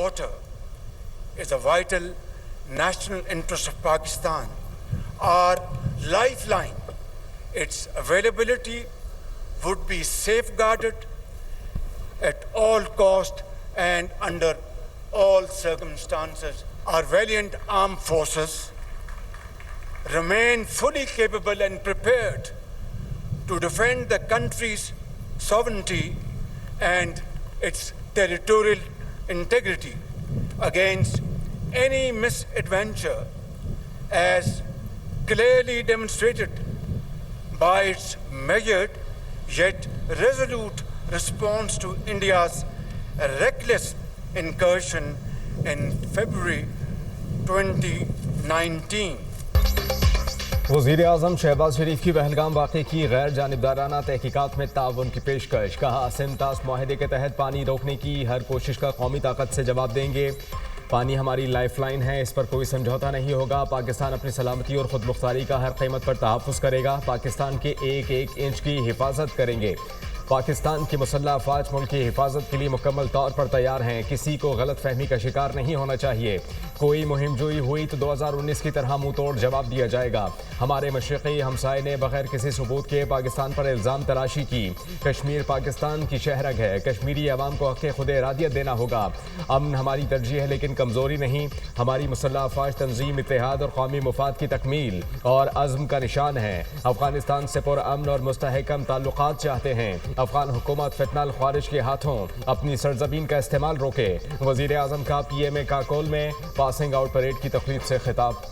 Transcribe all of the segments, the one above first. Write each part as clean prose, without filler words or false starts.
water is a vital national interest of Pakistan. Our lifeline, its availability would be safeguarded at all cost and under all circumstances. Our valiant armed forces remain fully capable and prepared to defend the country's sovereignty and its territorial integrity against any misadventure, as clearly demonstrated by its measured yet resolute response to India's reckless incursion in February 2019. वज़ीर आज़म शहबाज शरीफ की पहलगाम वाक़े की गैर जानिबदाराना तहकीकात में ताउन की पेशकश। कहा, सिमटास माहिदे के तहत पानी रोकने की हर कोशिश का कौमी ताकत से जवाब देंगे। पानी हमारी लाइफलाइन है, इस पर कोई समझौता नहीं होगा। पाकिस्तान अपनी सलामती और खुद मुख्तारी का हर कीमत पर तहफ़्फ़ुज़ करेगा। पाकिस्तान के एक एक इंच की हिफाजत करेंगे। पाकिस्तान की मुसल्लह अफ़वाज मुल्क की हिफाजत के लिए मुकम्मल तौर पर तैयार हैं। किसी को गलत फहमी का शिकार नहीं होना चाहिए। कोई मुहिम जोई हुई तो 2019 की तरह मुंह तोड़ जवाब दिया जाएगा। हमारे मशरिक़ी हमसाये ने बगैर किसी सबूत के पाकिस्तान पर इल्ज़ाम तराशी की। कश्मीर पाकिस्तान की शहरग है। कश्मीरी अवाम को हक़ खुद इरादियत देना होगा। अमन हमारी तरजीह है लेकिन कमज़ोरी नहीं। हमारी मुसल्लह अफ़वाज तंज़ीम, इत्तेहाद और कौमी मुफाद की तकमील और अज़्म का निशान है। अफ़गानिस्तान से पुरअमन और मुस्तहकम ताल्लुक़ात चाहते हैं। अफ़गान हुकूमत फितनल ख्वारिज के हाथों अपनी सरज़मीन का इस्तेमाल रोके। वज़ीर आज़म का PMA काकोल में पासिंग आउट परेड की तक़रीब से खिताब।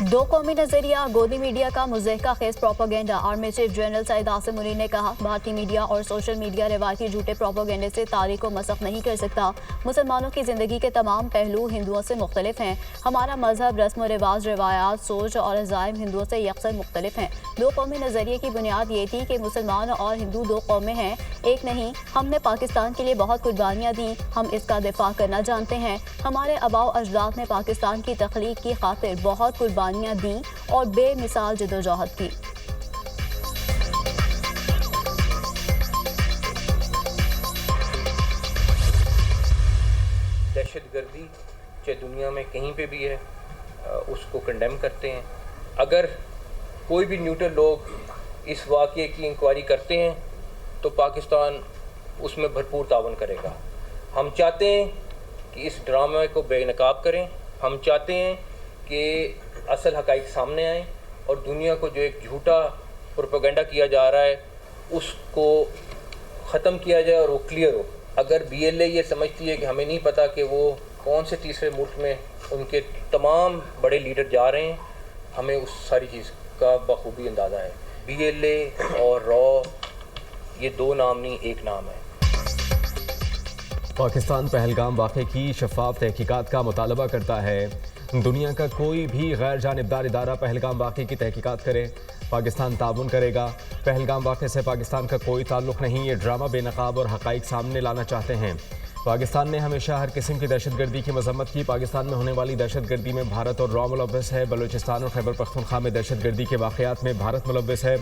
दो कौमी नजरिया गोदी मीडिया का मुज़हका खेज propaganda. Army chief general Saeed Asim Munir ने कहा, भारतीय मीडिया और सोशल मीडिया रिवायती झूठे प्रोपेगेंडे से तारीख को मसख नहीं कर सकता। मुसलमानों की ज़िंदगी के तमाम पहलू हिंदुओं से मुख्तलिफ हैं। हमारा मजहब, रस्म व रिवाज, रिवायात, सोच और अज़ाइम हिंदुओं से यकसन मुख्तलिफ हैं। दो कौमी नजरिए की बुनियाद ये थी कि मुसलमान और हिंदू दो कौमें हैं, एक नहीं। हमने पाकिस्तान के लिए बहुत कुर्बानियाँ दी, हम इसका दिफा करना जानते हैं। हमारे आबाओ अजदाद ने पाकिस्तान की तख्लीक की खातिर बहुत कुर्बानियाँ दी और बेमिसाल जदोजहद की। दहशतगर्दी चाहे दुनिया में कहीं पे भी है, उसको कंडेम करते हैं। अगर कोई भी न्यूट्रल लोग इस वाक़े की इंक्वायरी करते हैं तो पाकिस्तान उसमें भरपूर तावन करेगा। हम चाहते हैं कि इस ड्रामे को बेनकाब करें। हम चाहते हैं कि असल हक़ाइक़ सामने आए और दुनिया को जो एक झूठा प्रोपेगेंडा किया जा रहा है उसको ख़त्म किया जाए और वो क्लियर हो। अगर BLA ये समझती है कि हमें नहीं पता कि वो कौन से तीसरे मुल्क में उनके तमाम बड़े लीडर जा रहे हैं, हमें उस सारी चीज़ का बखूबी अंदाज़ा है। BLA और रॉ ये दो नाम नहीं, एक नाम है। पाकिस्तान पहलगाम वाक़े की शफाफ तहकीकात का मुतालबा करता है। दुनिया का कोई भी गैर जानिबदार इदारा पहलगाम वाक़े की तहकीकात करे, पाकिस्तान ताउन करेगा। पहलगाम वाक़े से पाकिस्तान का कोई ताल्लुक़ नहीं। ये ड्रामा बेनकाब और हक़ाइक़ सामने लाना चाहते हैं। पाकिस्तान ने हमेशा हर किस्म की दहशतगर्दी की मज़म्मत की। पाकिस्तान में होने वाली दहशतगर्दी में भारत और रॉ मुलव्वस है। बलूचिस्तान और खैबर पख्तूनख्वा में दहशतगर्दी के वाक़यात में भारत मुलव्वस है।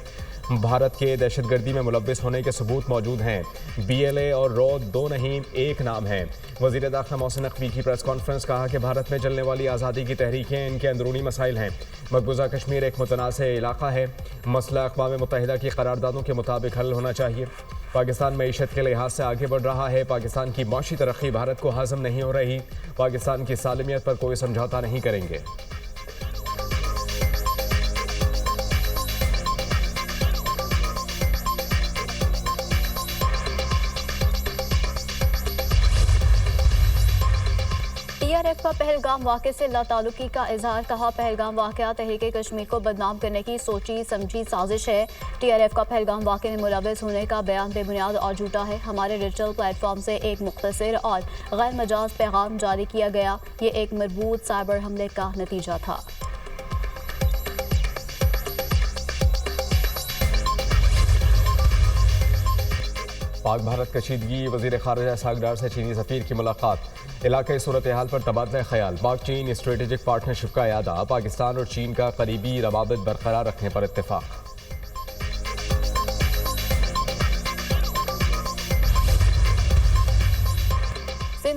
भारत के दहशतगर्दी में मुलव्वस होने के सबूत मौजूद हैं। BLA और रॉ दो नहीं, एक नाम है। वज़ीर दाखिला मोहसिन नकवी की प्रेस कॉन्फ्रेंस। कहा कि भारत में चलने वाली आज़ादी की तहरीकें इनके अंदरूनी मसाइल हैं। मकबूजा कश्मीर एक मुतनाज़ इलाका है। मसला अक़वाम मुत्तहिदा की करारदादों के मुताबिक हल होना चाहिए। पाकिस्तान मईशत के लिहाज से आगे बढ़ रहा है। पाकिस्तान की मौशी तरक्की भारत को हाज़म नहीं हो रही। पाकिस्तान की सालमियत पर कोई समझौता नहीं करेंगे। TRF का पहलगाम वाक़े से लाताल्लुकी का इजहार। कहा, पहलगाम वाक़या तहरीक कश्मीर को बदनाम करने की सोची समझी साजिश है। TRF का पहलगाम वाक़े में मुलव्वस होने का बयान बेबुनियाद और झूठा है। हमारे डिजिटल प्लेटफॉर्म से एक मुख्तसर और गैर मजाज पैगाम जारी किया गया। ये एक मरबूत साइबर हमले का नतीजा था। पाक भारत कशीदगी। वज़ीर ख़ारिजा सागडार से चीनी सफ़ीर की मुलाकात। इलाक़ाई सूरत हाल पर तबादला ख्याल। पाक चीन स्ट्रेटेजिक पार्टनरशिप का इयादा। पाकिस्तान और चीन का करीबी रवाबित बरकरार रखने पर इत्तेफाक।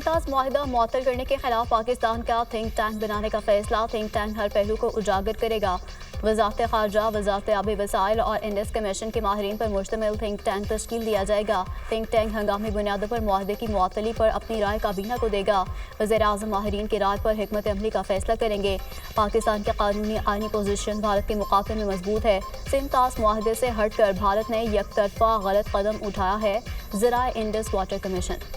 सिंतास मुआहिदा मुअत्तल करने के खिलाफ पाकिस्तान का थिंक टैंक बनाने का फैसला। थिंक टैंक हर पहलू को उजागर करेगा। वजारत खारजा, वजारत आबी वसाइल और इंडस कमीशन के माहिरीन पर मुश्तमिल थिंक टैंक तश्कील दिया जाएगा। थिंक टैंक हंगामी बुनियादों पर मुआहदे की मुअत्तली पर अपनी राय काबीना को देगा। वज़ीर-ए-आज़म माहिरीन की राय पर हिकमत अमली का फैसला करेंगे। पाकिस्तान की कानूनी आइनी पोजीशन भारत के मुकाबले में मजबूत है। सिंतास मुआहदे से हटकर भारत ने यकतरफा गलत कदम उठाया है। ज़राए इंडस वाटर कमीशन।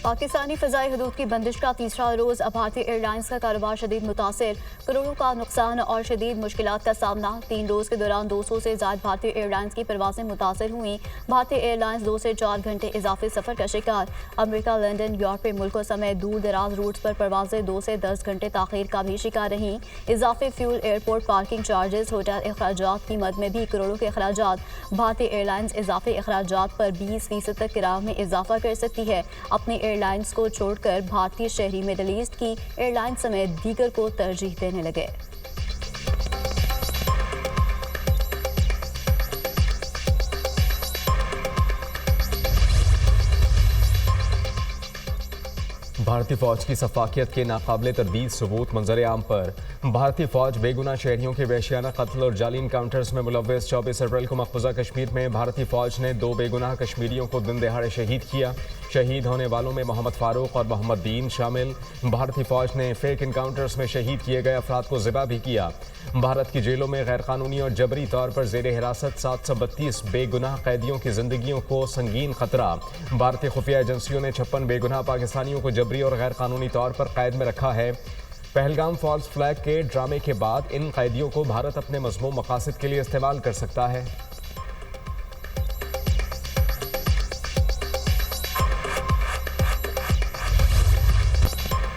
पाकिस्तानी फ़ज़ाई हदूद की बंदिश का तीसरा रोज़। अब भारतीय एयरलाइंस का कारोबार शदीद मुतासिर, करोड़ों का नुकसान और शदीद मुश्किलात का सामना। 3 रोज़ के दौरान 200 से ज़ायद भारतीय एयरलाइंस की परवाज़ें मुतासिर हुई। भारतीय एयरलाइंस 2 से 4 घंटे इजाफी सफ़र का शिकार। अमरीका, लंदन, यूरोपीय मुल्कों समेत दूर दराज रूट्स पर परवाज़ें 2 से 10 घंटे ताख़ीर का भी शिकार रहीं। इजाफी fuel, airport parking charges, hotel अखराजात की मद में भी करोड़ों के अखराजात। भारतीय एयरलाइंस इजाफी अखराजात पर 20% तक किराए में इजाफा कर सकती है। अपनी एयरलाइंस को छोड़कर भारतीय शहरी मिडल ईस्ट की एयरलाइन समेत दीगर को तरजीह देने लगे। भारतीय फौज की सफाकियत के नाकाबिले तरदीद सबूत मंजर आम पर। भारतीय फौज बेगुनाह शहरियों के वहशियाना कत्ल और जाली इनकाउंटर्स में मुलव्वस। 24 अप्रैल को मकबूजा कश्मीर में भारतीय फौज ने 2 बेगुनाह कश्मीरियों को दिन दहाड़े शहीद किया। शहीद होने वालों में मोहम्मद फारूक और मोहम्मद दीन शामिल। भारतीय फौज ने फेक इनकाउंटर्स में शहीद किए गए अफराद को ज़िबा भी किया। भारत की जेलों में गैरकानूनी और जबरी तौर पर जेर हिरासत 732 बेगुनाह कैदियों की जिंदगियों को संगीन खतरा। भारतीय खुफिया एजेंसियों ने 56 बेगुनाह पाकिस्तानियों को जबरी और गैरकानूनी तौर पर कैद में रखा है। पहलगाम फॉल्स फ्लैग के ड्रामे के बाद इन कैदियों को भारत अपने मज़मूम मकासद के लिए इस्तेमाल कर सकता है।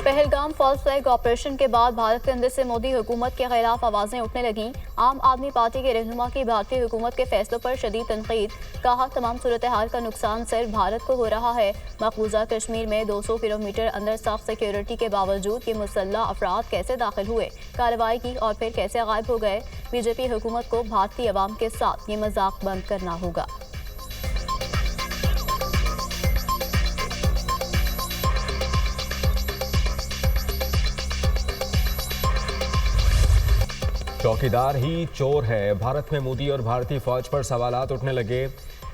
पहलगाम फॉल्स फ्लैग ऑपरेशन के बाद भारत के अंदर से मोदी हुकूमत के खिलाफ आवाज़ें उठने लगीं। आम आदमी पार्टी के रहनुमा की भारतीय हुकूमत के फैसलों पर शदीद तनकीद। कहा, तमाम सूरत हाल का नुकसान सिर्फ भारत को हो रहा है। मकबूजा कश्मीर में 200 किलोमीटर अंदर सख्त सिक्योरिटी के बावजूद ये मुसल्लह अफराद कैसे दाखिल हुए, कार्रवाई की और फिर कैसे गायब हो गए। बीजेपी हुकूमत को भारतीय अवाम के साथ ये मजाक बंद करना होगा। चौकीदार ही चोर है। भारत में मोदी और भारतीय फौज पर सवालात उठने लगे।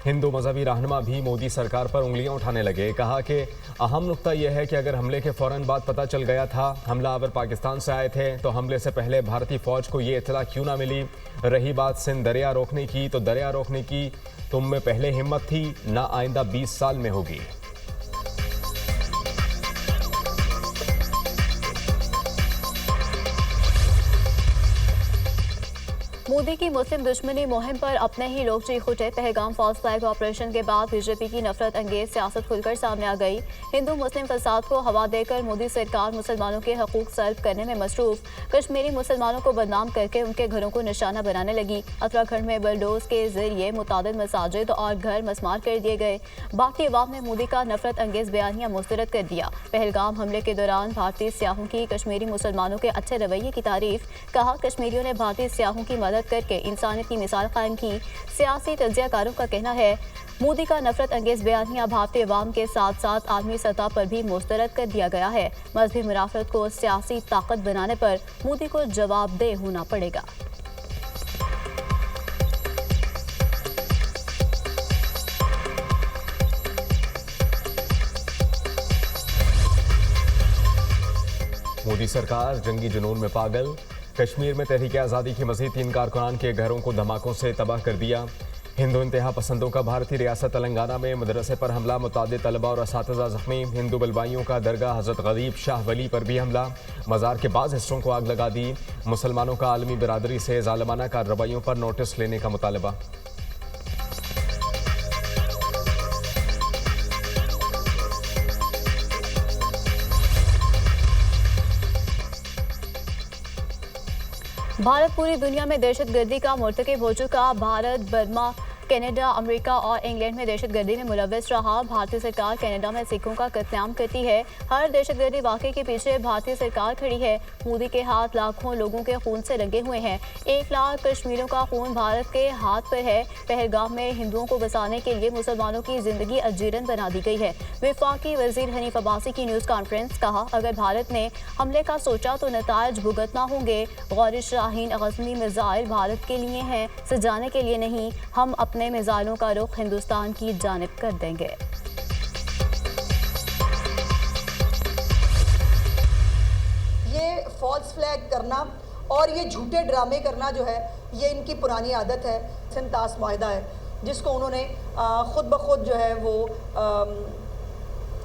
हिंदू मजहबी रहनुमा भी मोदी सरकार पर उंगलियां उठाने लगे। कहा कि अहम नुकता यह है कि अगर हमले के फौरन बाद पता चल गया था हमलावर पाकिस्तान से आए थे तो हमले से पहले भारतीय फौज को ये इत्तला क्यों ना मिली। रही बात सिंध दरिया रोकने की, तो दरिया रोकने की तुम में पहले हिम्मत थी ना आइंदा 20 साल में होगी। मोदी की मुस्लिम दुश्मनी मुहिम पर अपने ही लोग चीख उठे। पहलगाम फॉल्स फ्लैग ऑपरेशन के बाद बीजेपी की नफरत अंगेज सियासत खुलकर सामने आ गई। हिंदू मुस्लिम फसाद को हवा देकर मोदी सरकार मुसलमानों के हकूक सल्ब करने में मसरूफ। कश्मीरी मुसलमानों को बदनाम करके उनके घरों को निशाना बनाने लगी। उत्तराखंड में बुलडोज के जरिए मुतादिद मसाजिद और घर मसमार कर दिए गए। भारतीय अवाम ने मोदी का नफरत अंगेज बयानिया मुस्तरद कर दिया। पहलगाम हमले के दौरान भारतीय सियाहों की कश्मीरी मुसलमानों के अच्छे रवैये की तारीफ। कहा, कश्मीरियों ने भारतीय सियाहों की मदद करके इंसानियत की मिसाल कायम की। सियासी तज्जियाकारों का कहना है मोदी का नफरत अंगेज बयानिया भारतीय अवाम के साथ साथ आलमी सतह पर भी मुस्तरद कर दिया गया है। मजहबी मुनाफरत को सियासी ताकत बनाने पर मोदी को जवाबदेह होना पड़ेगा। मोदी सरकार जंगी जुनून में पागल। कश्मीर में तहरीक आज़ादी की मज़ीद 3 कारकुनान के घरों को धमाकों से तबाह कर दिया। हिंदू इंतहा पसंदों का भारतीय रियासत तेलंगाना में मदरसे पर हमला, मुतादिद तलबा और असातिज़ा ज़ख्मी। हिंदू बलवाइयों का दरगाह हज़रत गरीब शाह वली पर भी हमला, मज़ार के बाज़ हिस्सों को आग लगा दी। मुसलमानों का आलमी बिरादरी से ज़ालिमाना कार्रवाइयों पर नोटिस लेने का मुतालबा। भारत पूरी दुनिया में दहशतगर्दी का मुर्तकिब हो चुका। भारत बर्मा कनाडा, अमेरिका और इंग्लैंड में दहशतगर्दी में मुलव्वस रहा। भारतीय सरकार कनाडा में सिखों का कत्लेआम करती है। हर दहशतगर्दी वाक़े के पीछे भारतीय सरकार खड़ी है। मोदी के हाथ लाखों लोगों के खून से रंगे हुए हैं। 1 लाख कश्मीरियों का खून भारत के हाथ पर है। पहलगाम में हिंदुओं को बसाने के लिए मुसलमानों की जिंदगी अजीरन बना दी गई है। वफाकी वजीर हनीफ अब्बासी की न्यूज़ कॉन्फ्रेंस, कहा अगर भारत ने हमले का सोचा तो नतायज भुगतना होंगे। गौरी शाहीन गज़नी मिसाइल भारत के लिए हैं, सजाने के लिए नहीं। हम अपने मिसाइलों का रुख हिंदुस्तान की जानिब कर देंगे। ये फॉल्स फ्लैग करना और ये झूठे ड्रामे करना जो है, ये इनकी पुरानी आदत है। सिंतास मुआहदा है जिसको उन्होंने खुद ब खुद जो है वो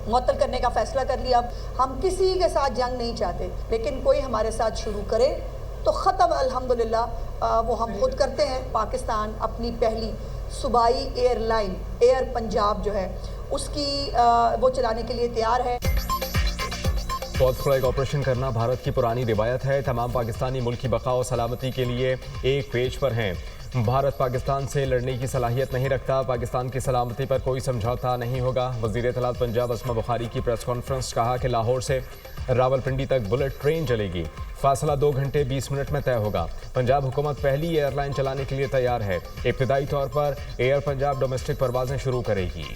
मुअत्तल करने का फैसला कर लिया। हम किसी के साथ जंग नहीं चाहते, लेकिन कोई हमारे साथ शुरू करे तो ख़त्म अल्हम्दुलिल्लाह वो हम खुद करते हैं। पाकिस्तान अपनी पहली सूबाई एयरलाइन एयर पंजाब जो है उसकी वो चलाने के लिए तैयार है। फॉल्स फ्लैग ऑपरेशन करना भारत की पुरानी रिवायत है। तमाम पाकिस्तानी मुल्क की बका और सलामती के लिए एक पेज पर हैं। भारत पाकिस्तान से लड़ने की सलाहियत नहीं रखता। पाकिस्तान की सलामती पर कोई समझौता नहीं होगा। वज़ीर इत्तलात पंजाब अस्मा बुखारी की प्रेस कॉन्फ्रेंस, कहा कि लाहौर से रावलपिंडी तक बुलेट ट्रेन चलेगी। फासला 2 घंटे 20 मिनट में तय होगा। पंजाब हुकूमत पहली एयरलाइन चलाने के लिए तैयार है। इब्तदाई तौर पर एयर पंजाब डोमेस्टिक परवाजें शुरू करेगी।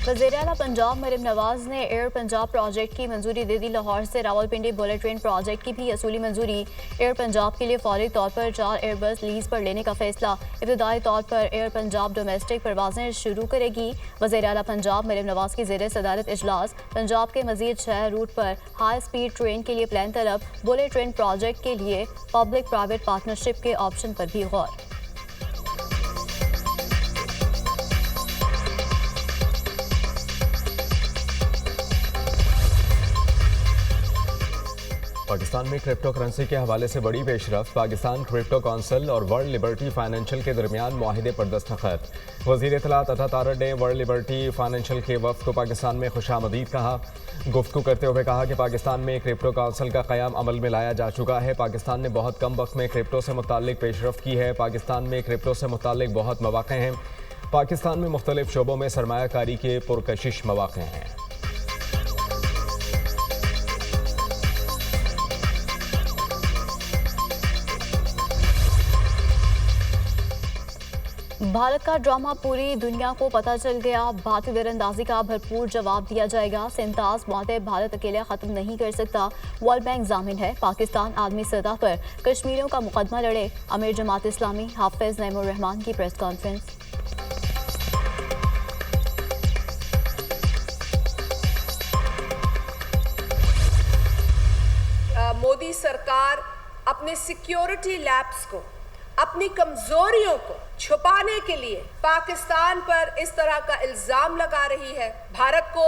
वज़ीर आला पंजाब मरीम नवाज ने एयर पंजाब प्रोजेक्ट की मंजूरी दे दी। लाहौर से रावलपिंडी बुलेट ट्रेन प्रोजेक्ट की भी असूली मंजूरी। एयर पंजाब के लिए फौरी तौर पर 4 एयरबस लीज पर लेने का फैसला। इब्तदाई तौर पर एयर पंजाब डोमेस्टिक परवाजें शुरू करेगी। वज़ीर आला पंजाब मरीम नवाज की ज़ेर सदारत इजलास। पंजाब के मज़ीद 6 रूट पर हाई स्पीड ट्रेन के लिए प्लान तलब। बुलेट ट्रेन प्रोजेक्ट के लिए पब्लिक प्राइवेट पार्टनरशिप के ऑप्शन पर भी गौर। पाकिस्तान में क्रिप्टो करेंसी के हवाले से बड़ी पेशरफ्त। पाकिस्तान क्रिप्टो काउंसिल और वर्ल्ड लिबर्टी फाइनेंशियल के दरमियान मुआहिदे पर दस्तखत। वज़ीर इत्तलात अता तारड़ ने वर्ल्ड लिबर्टी फाइनेंशियल के वफ़द को पाकिस्तान में खुशामदीद कहा। गुफ्तगू करते हुए कहा कि पाकिस्तान में क्रिप्टो काउंसिल का क़याम अमल में लाया जा चुका है। पाकिस्तान ने बहुत कम वक्त में क्रिप्टो से मुताल्लिक पेशरफ्त की है। पाकिस्तान में क्रिप्टो से मुताल्लिक बहुत मौक़े हैं। पाकिस्तान में मुख्तलिफ शोबों में सरमायाकारी के पुरकशिश मौक़े हैं। भारत का ड्रामा पूरी दुनिया को पता चल गया। भारतीय तीरंदाजी का भरपूर जवाब दिया जाएगा। सिंतास मुआहदे भारत अकेले ख़त्म नहीं कर सकता। वर्ल्ड बैंक जामिन है। पाकिस्तान आलमी सतह पर कश्मीरियों का मुकदमा लड़े। अमीर जमात इस्लामी हाफिज नईमुर रहमान की प्रेस कॉन्फ्रेंस। मोदी सरकार अपने सिक्योरिटी लैब्स को, अपनी कमजोरियों को छुपाने के लिए पाकिस्तान पर इस तरह का इल्जाम लगा रही है। भारत को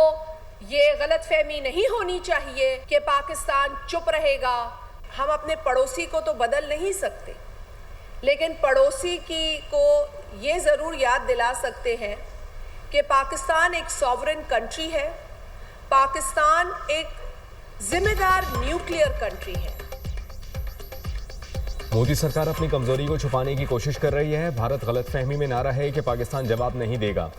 ये गलतफहमी नहीं होनी चाहिए कि पाकिस्तान चुप रहेगा। हम अपने पड़ोसी को तो बदल नहीं सकते, लेकिन पड़ोसी को ये ज़रूर याद दिला सकते हैं कि पाकिस्तान एक सॉवरेन कंट्री है। पाकिस्तान एक जिम्मेदार न्यूक्लियर कंट्री है। मोदी सरकार अपनी कमजोरी को छुपाने की कोशिश कर रही है। भारत गलतफहमी में ना रहे कि पाकिस्तान जवाब नहीं देगा।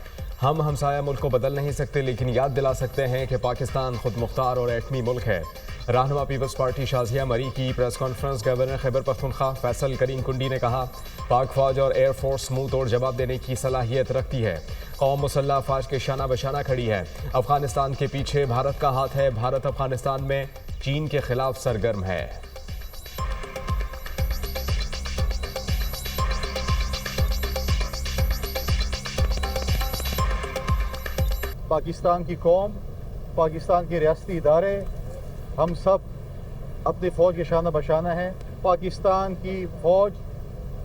हम हमसाया मुल्क को बदल नहीं सकते, लेकिन याद दिला सकते हैं कि पाकिस्तान खुद मुख्तार और एटमी मुल्क है। रहनुमा पीपल्स पार्टी शाजिया मरी की press conference. Governor Khyber Pakhtunkhwa Faisal Karim Kundi ने कहा, पाक फौज और एयरफोर्स मुंह तोड़ जवाब देने की सलाहियत रखती है। कौम मुसल्लह अफवाज के शाना बशाना खड़ी है। अफगानिस्तान के पीछे भारत का हाथ है। भारत अफगानिस्तान में चीन के खिलाफ सरगर्म है। पाकिस्तान की कौम, पाकिस्तान के रियासती इदारे, हम सब अपनी फ़ौज के शाना बशाना हैं। पाकिस्तान की फ़ौज,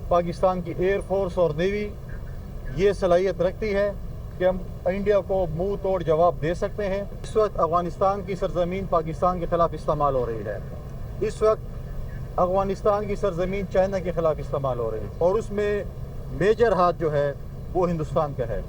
पाकिस्तान की एयर फोर्स और नेवी ये सलाहियत रखती है कि हम इंडिया को मुंह तोड़ जवाब दे सकते हैं। इस वक्त अफ़गानिस्तान की सरजमीन पाकिस्तान के ख़िलाफ़ इस्तेमाल हो रही है। इस वक्त अफ़गानिस्तान की सरजमीन चाइना के ख़िलाफ़ इस्तेमाल हो रही है और उसमें मेजर हाथ जो है वो हिंदुस्तान का है।